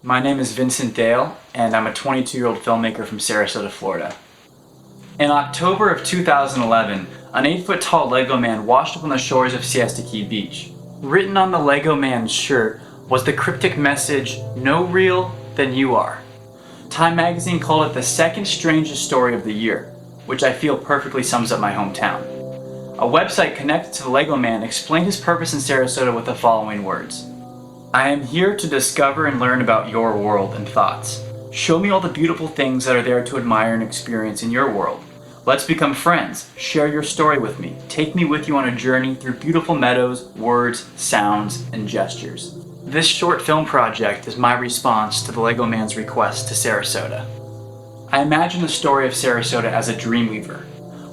My name is Vincent Dale, and I'm a 22-year-old filmmaker from Sarasota, Florida. In October of 2011, an 8-foot-tall Lego man washed up on the shores of Siesta Key Beach. Written on the Lego man's shirt was the cryptic message, "No real, then you are." Time magazine called it the second strangest story of the year, which I feel perfectly sums up my hometown. A website connected to the Lego man explained his purpose in Sarasota with the following words: "I am here to discover and learn about your world and thoughts. Show me all the beautiful things that are there to admire and experience in your world. Let's become friends. Share your story with me. Take me with you on a journey through beautiful meadows, words, sounds, and gestures." This short film project is my response to the Lego man's request to Sarasota. I imagine the story of Sarasota as a dreamweaver,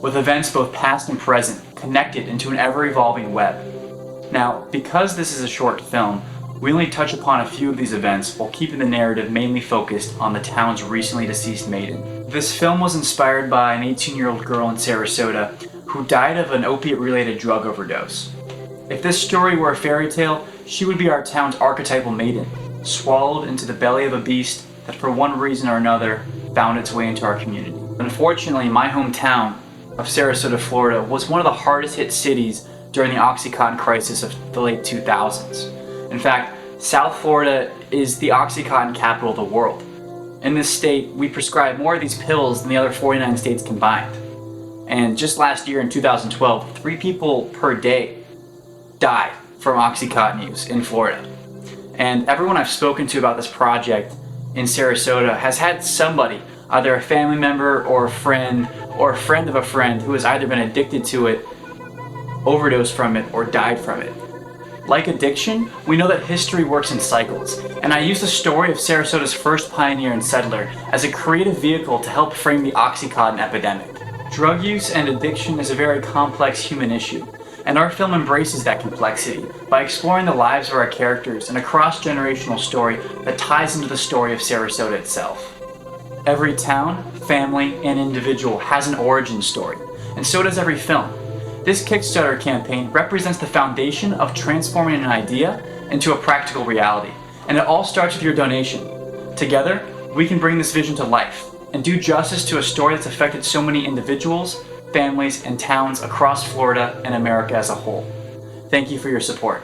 with events both past and present connected into an ever-evolving web. Now, because this is a short film, we only touch upon a few of these events while keeping the narrative mainly focused on the town's recently deceased maiden. This film was inspired by an 18-year-old girl in Sarasota who died of an opiate-related drug overdose. If this story were a fairy tale, she would be our town's archetypal maiden, swallowed into the belly of a beast that for one reason or another found its way into our community. Unfortunately, my hometown of Sarasota, Florida was one of the hardest hit cities during the Oxycontin crisis of the late 2000s. In fact, South Florida is the Oxycontin capital of the world. In this state, we prescribe more of these pills than the other 49 states combined. And just last year in 2012, 3 people per day died from Oxycontin use in Florida. And everyone I've spoken to about this project in Sarasota has had somebody, either a family member or a friend of a friend, who has either been addicted to it, overdosed from it, or died from it. Like addiction, we know that history works in cycles, and I use the story of Sarasota's first pioneer and settler as a creative vehicle to help frame the Oxycontin epidemic. Drug use and addiction is a very complex human issue, and our film embraces that complexity by exploring the lives of our characters in a cross-generational story that ties into the story of Sarasota itself. Every town, family, and individual has an origin story, and so does every film. This Kickstarter campaign represents the foundation of transforming an idea into a practical reality, and it all starts with your donation. Together, we can bring this vision to life and do justice to a story that's affected so many individuals, families, and towns across Florida and America as a whole. Thank you for your support.